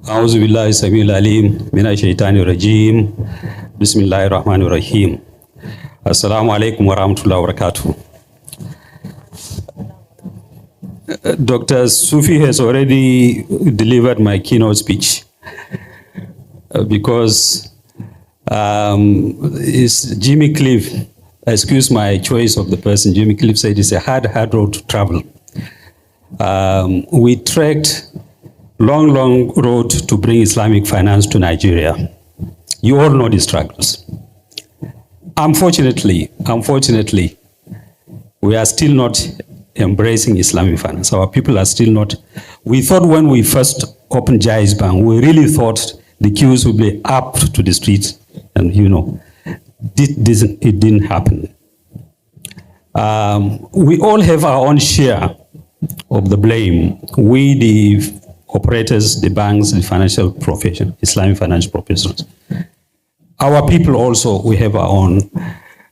أعوذ بالله السميع العليم من الشيطان الرجيم بسم الله الرحمن الرحيم السلام عليكم ورحمة الله وبركاته. Dr. Sufi has already delivered my keynote speech because it's Jimmy Cliff, excuse my choice of the person, Jimmy Cliff said it's a hard road to travel. We trekked long road to bring Islamic finance to Nigeria. You all know the struggles. Unfortunately, we are still not embracing Islamic finance. Our people are still not. We thought when we first opened Jaiz Bank, we really thought the queues would be up to the streets, and it didn't happen. We all have our own share of the blame. We, the operators, the banks, the financial profession, Islamic financial professionals. Our people also, we have our own.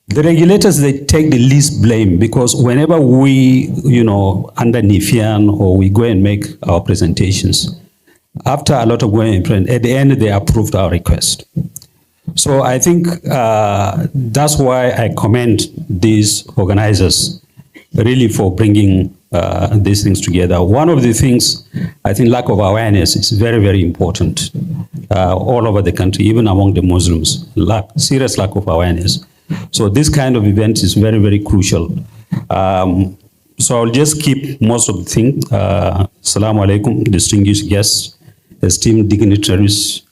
The regulators, they take the least blame because whenever we, under NIFIAN or we go and make our presentations, after a lot of going in, at the end, they approved our request. So I think that's why I commend these organizers really for bringing these things together. One of the things, I think lack of awareness is very important all over the country, even among the Muslims, serious lack of awareness. So this kind of event is very crucial. So I'll just keep most of the thing. Assalamu alaikum, distinguished guests, esteemed dignitaries,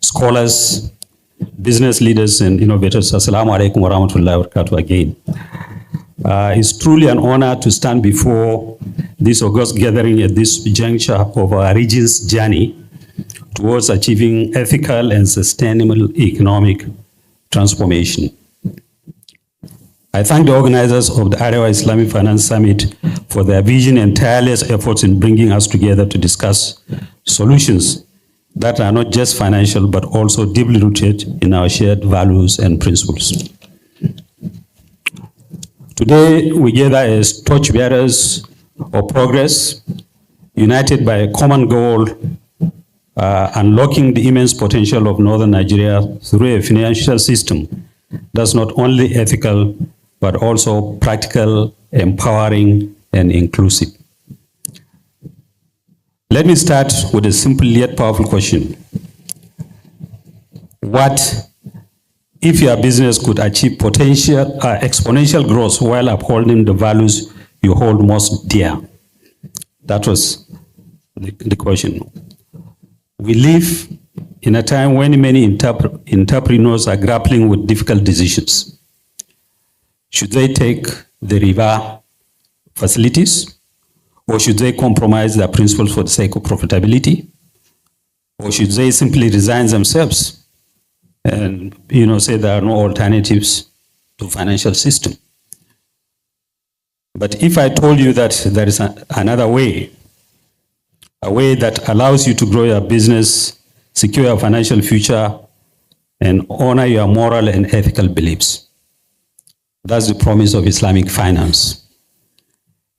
scholars, business leaders and innovators. Assalamu alaikum wa rahmatullahi wa barakatuh again. It's truly an honor to stand before this august gathering at this juncture of our region's journey towards achieving ethical and sustainable economic transformation. I thank the organizers of the Arewa Islamic Finance Summit for their vision and tireless efforts in bringing us together to discuss solutions that are not just financial but also deeply rooted in our shared values and principles. Today, we gather as torchbearers of progress, united by a common goal, unlocking the immense potential of northern Nigeria through a financial system that's not only ethical, but also practical, empowering, and inclusive. Let me start with a simple yet powerful question. What if your business could achieve exponential growth while upholding the values you hold most dear? That was the question. We live in a time when many entrepreneurs are grappling with difficult decisions. Should they take the river facilities, or should they compromise their principles for the sake of profitability, or should they simply resign themselves and say there are no alternatives to financial system? But if I told you that there is another way, a way that allows you to grow your business, secure your financial future, and honor your moral and ethical beliefs, that's the promise of Islamic finance.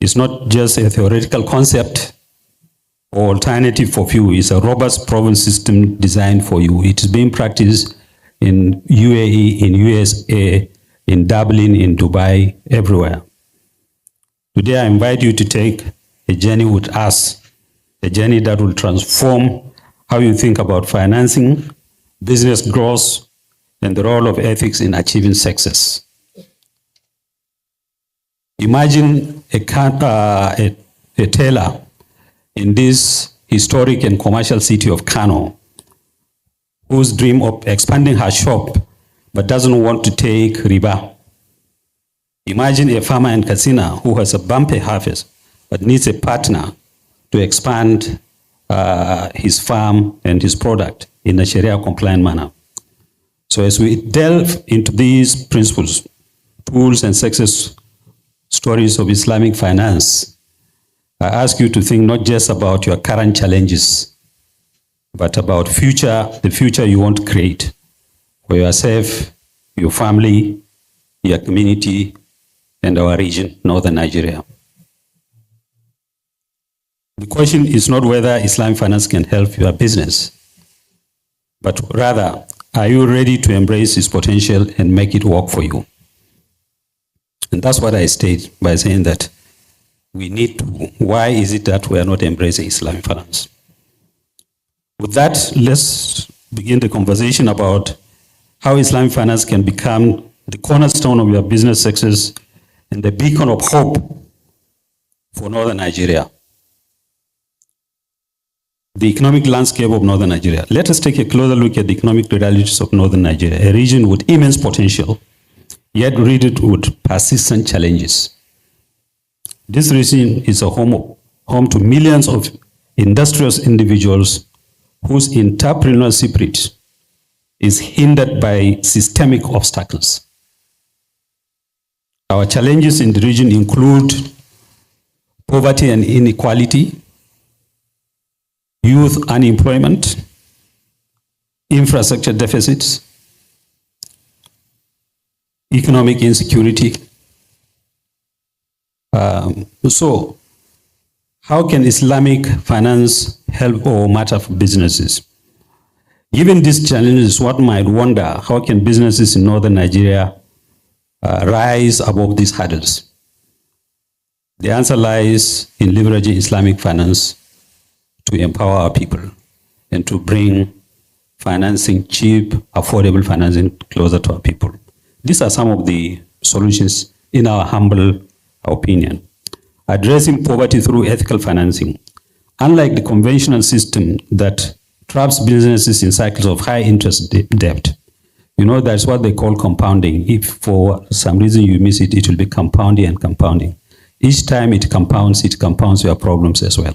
It's not just a theoretical concept or alternative for few. It's a robust, proven system designed for you. It is being practiced in UAE, in USA, in Dublin, in Dubai, everywhere. Today, I invite you to take a journey with us, a journey that will transform how you think about financing, business growth, and the role of ethics in achieving success. Imagine a tailor in this historic and commercial city of Kano, whose dream of expanding her shop but doesn't want to take riba. Imagine a farmer in Katsina who has a bumpy harvest but needs a partner to expand his farm and his product in a Sharia-compliant manner. So as we delve into these principles, tools, and success stories of Islamic finance, I ask you to think not just about your current challenges, but about the future you want to create for yourself, your family, your community, and our region, northern Nigeria. The question is not whether Islamic finance can help your business. but rather, are you ready to embrace its potential and make it work for you? And that's what I state by saying that we need to. Why is it that we are not embracing Islamic finance? With that, let's begin the conversation about how Islamic finance can become the cornerstone of your business success and the beacon of hope for Northern Nigeria. The economic landscape of Northern Nigeria. Let us take a closer look at the economic realities of Northern Nigeria, a region with immense potential, yet riddled with persistent challenges. This region is a home to millions of industrious individuals whose entrepreneurial spirit is hindered by systemic obstacles. Our challenges in the region include poverty and inequality, youth unemployment, infrastructure deficits, economic insecurity. So, how can Islamic finance help or matter for businesses? Given these challenges, one might wonder, how can businesses in Northern Nigeria rise above these hurdles? The answer lies in leveraging Islamic finance to empower our people and to bring financing, cheap, affordable financing closer to our people. These are some of the solutions in our humble opinion. Addressing poverty through ethical financing. Unlike the conventional system that traps businesses in cycles of high interest debt, you know, that's what they call compounding. If for some reason you miss it, it will be compounding and compounding. Each time it compounds your problems as well.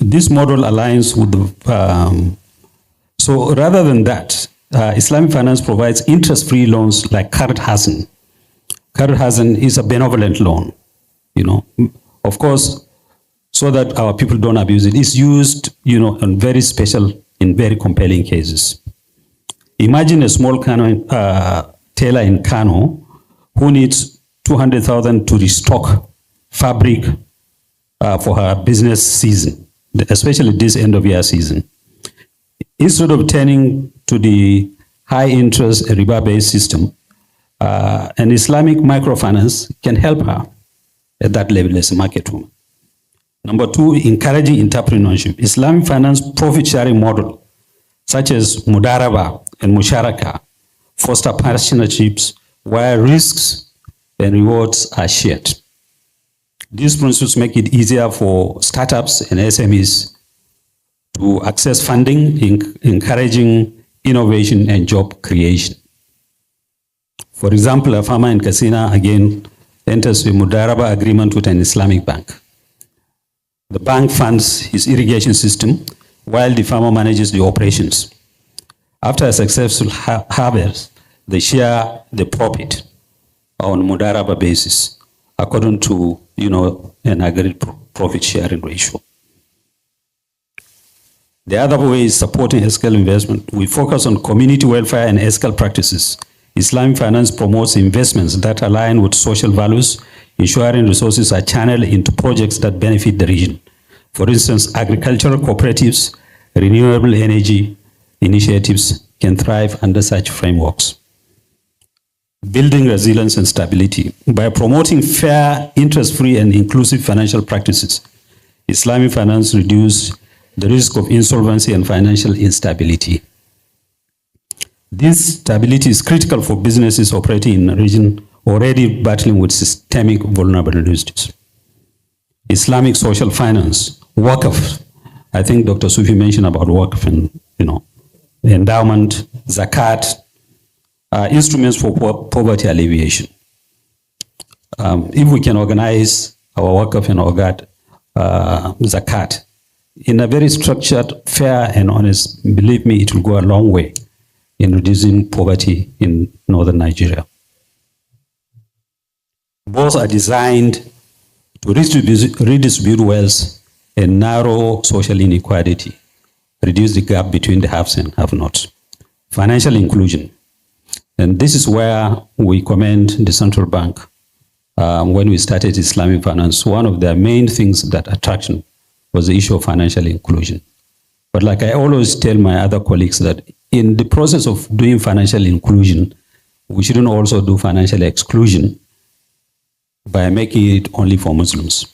This model aligns with the, so rather than that, Islamic finance provides interest-free loans like Qarḍ Hassan. Qarḍ Hassan is a benevolent loan, you know, of course, so that our people don't abuse it. It's used, you know, in very special, in very compelling cases. Imagine a small tailor in Kano who needs 200,000 to restock fabric for her business season, especially this end of year season. Instead of turning to the high interest riba-based system, an Islamic microfinance can help her at that level as a market woman. Number two, encouraging entrepreneurship. Islamic finance profit sharing model, such as Mudaraba and Musharaka, foster partnerships where risks and rewards are shared. These principles make it easier for startups and SMEs to access funding, encouraging innovation and job creation. For example, a farmer in Katsina, again, enters a Mudaraba agreement with an Islamic bank. The bank funds his irrigation system while the farmer manages the operations. After a successful harvest, they share the profit on Mudaraba basis according to, you know, an agreed profit sharing ratio. The other way is supporting ethical investment. We focus on community welfare and ethical practices. Islamic finance promotes investments that align with social values, ensuring resources are channeled into projects that benefit the region. For instance, agricultural cooperatives, renewable energy initiatives can thrive under such frameworks. Building resilience and stability. By promoting fair, interest-free, and inclusive financial practices, Islamic finance reduces the risk of insolvency and financial instability. This stability is critical for businesses operating in a region already battling with systemic vulnerabilities. Islamic social finance, Waqf. I think Dr. Sufi mentioned about Waqf and, you know, endowment, zakat, instruments for poverty alleviation. If we can organize our Waqf and our zakat in a very structured, fair, and honest, believe me, it will go a long way in reducing poverty in northern Nigeria. Both are designed to redistribute wealth and narrow social inequality, reduce the gap between the haves and have-nots. Financial inclusion. And this is where we commend the central bank. When we started Islamic finance, one of their main things that attraction was the issue of financial inclusion. But like I always tell my other colleagues that in the process of doing financial inclusion, we shouldn't also do financial exclusion by making it only for Muslims.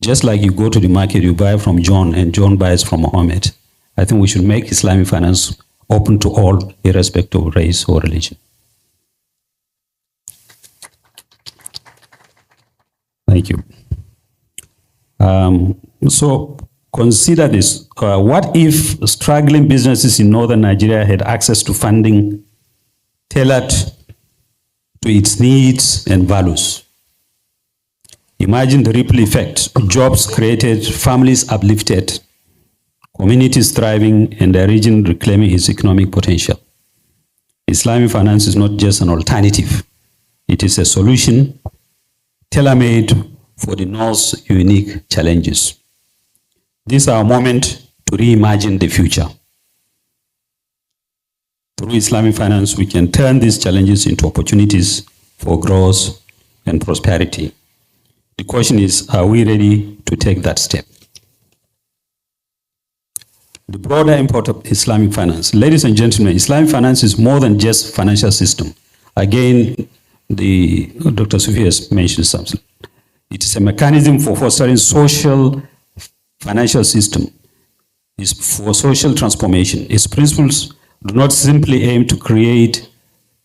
Just like you go to the market, you buy from John and John buys from Mohammed. I think we should make Islamic finance open to all, irrespective of race or religion. Thank you. So consider this. What if struggling businesses in northern Nigeria had access to funding tailored to its needs and values? Imagine the ripple effect: jobs created, families uplifted, communities thriving, and the region reclaiming its economic potential. Islamic finance is not just an alternative. It is a solution tailor-made for the North's unique challenges. This is our moment to reimagine the future. Through Islamic finance, we can turn these challenges into opportunities for growth and prosperity. The question is, are we ready to take that step? The broader import of Islamic finance. Ladies and gentlemen, Islamic finance is more than just financial system. Again, Dr. Sufi has mentioned something. It is a mechanism for fostering social financial system. It's for social transformation. Its principles do not simply aim to create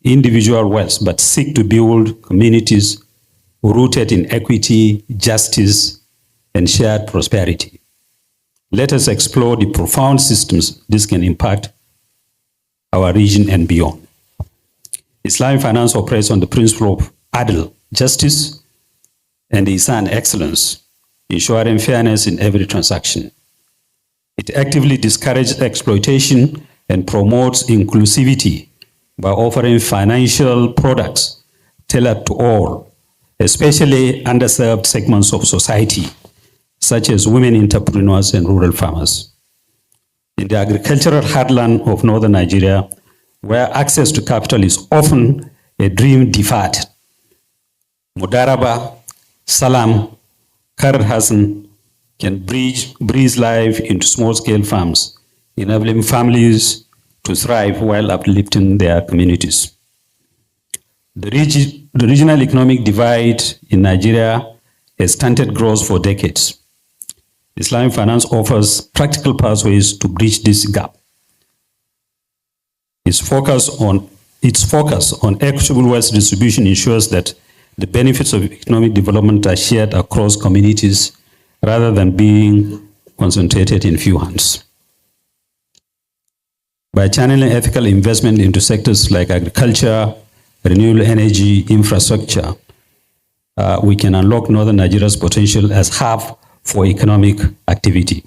individual wealth, but seek to build communities rooted in equity, justice, and shared prosperity. Let us explore the profound systems this can impact our region and beyond. Islamic finance operates on the principle of adl, justice, and ihsan, excellence, ensuring fairness in every transaction. It actively discourages exploitation and promotes inclusivity by offering financial products tailored to all, especially underserved segments of society, such as women entrepreneurs and rural farmers. In the agricultural heartland of northern Nigeria, where access to capital is often a dream deferred, Mudaraba, Salam, Qarḍ Hassan can breathe life into small-scale farms, enabling families to thrive while uplifting their communities. The regional economic divide in Nigeria has stunted growth for decades. Islamic finance offers practical pathways to bridge this gap. Its focus on equitable wealth distribution ensures that the benefits of economic development are shared across communities rather than being concentrated in few hands. By channeling ethical investment into sectors like agriculture, renewable energy, infrastructure, we can unlock northern Nigeria's potential as hub for economic activity.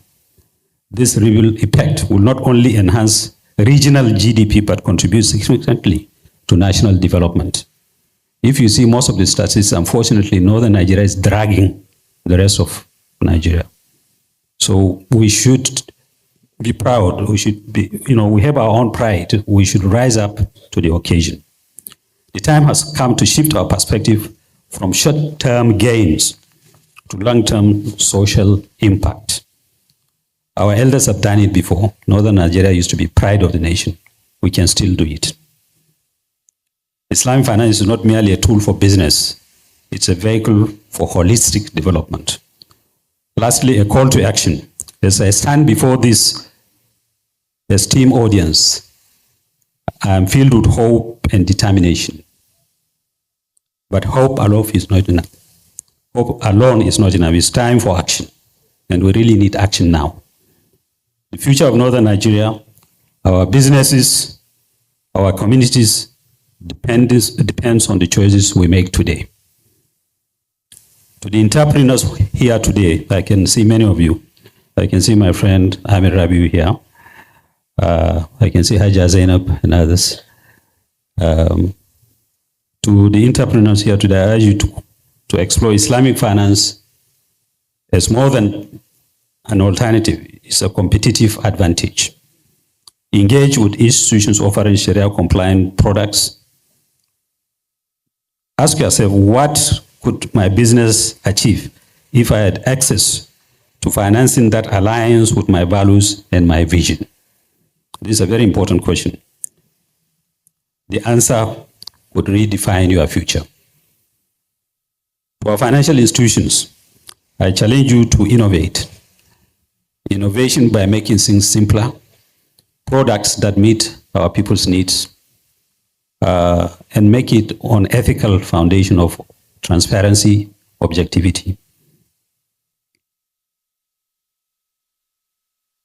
This ripple effect will not only enhance regional GDP but contribute significantly to national development. If you see most of the statistics, unfortunately, northern Nigeria is dragging the rest of Nigeria. So we should be proud. We should be, we have our own pride. We should rise up to the occasion. The time has come to shift our perspective from short-term gains to long-term social impact. Our elders have done it before. Northern Nigeria used to be pride of the nation. We can still do it. Islamic finance is not merely a tool for business. It's a vehicle for holistic development. Lastly, a call to action. As I stand before this esteemed audience, I am filled with hope and determination. But hope alone is not enough. Hope alone is not enough. It's time for action. And we really need action now. The future of northern Nigeria, our businesses, our communities, depends on the choices we make today. To the entrepreneurs here today, I can see many of you. I can see my friend Amir Rabiu here. I can see Haja Zainab and others. To the entrepreneurs here today, I urge you to explore Islamic finance as more than an alternative. It's a competitive advantage. Engage with institutions offering Sharia-compliant products. Ask yourself, what could my business achieve if I had access to to financing that aligns with my values and my vision? This is a very important question. The answer would redefine your future. For financial institutions, I challenge you to innovate. Innovation by making things simpler, products that meet our people's needs, and make it on ethical foundation of transparency, objectivity.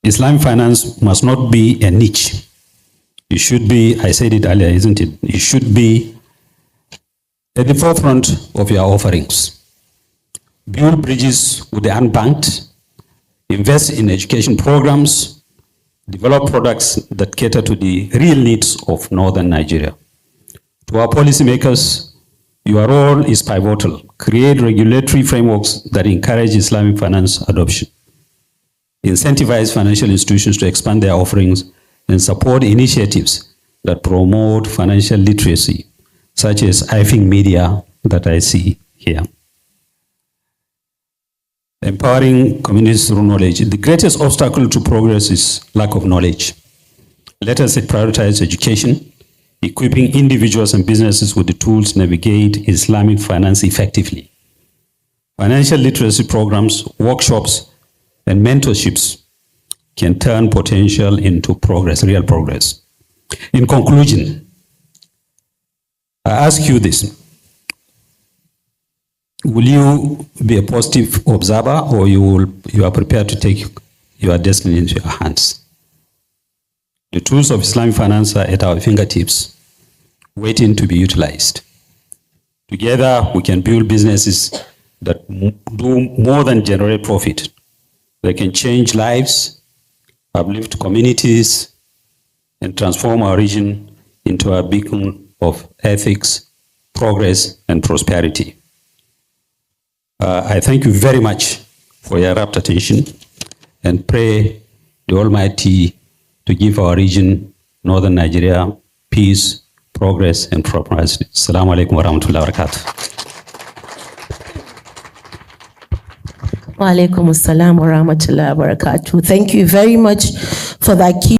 Islamic finance must not be a niche. It should be, I said it earlier, isn't it? It should be at the forefront of your offerings. Build bridges with the unbanked, invest in education programs, develop products that cater to the real needs of northern Nigeria. To our policymakers, your role is pivotal. Create regulatory frameworks that encourage Islamic finance adoption. Incentivize financial institutions to expand their offerings and support initiatives that promote financial literacy, such as IFING Media that I see here. Empowering communities through knowledge. The greatest obstacle to progress is lack of knowledge. Let us prioritize education, equipping individuals and businesses with the tools to navigate Islamic finance effectively. Financial literacy programs, workshops, and mentorships can turn potential into progress, real progress. In conclusion, I ask you this. Will you be a positive observer, or you are prepared to take your destiny into your hands? The tools of Islamic finance are at our fingertips, waiting to be utilized. Together, we can build businesses that do more than generate profit. They can change lives, uplift communities, and transform our region into a beacon of ethics, progress, and prosperity. I thank you very much for your rapt attention and pray the Almighty to give our region, Northern Nigeria, peace, progress, and prosperity. Assalamu alaikum wa rahmatullahi wa barakatuh. Wa alaikum assalam wa rahmatullahi wa barakatuh. Thank you very much for that key.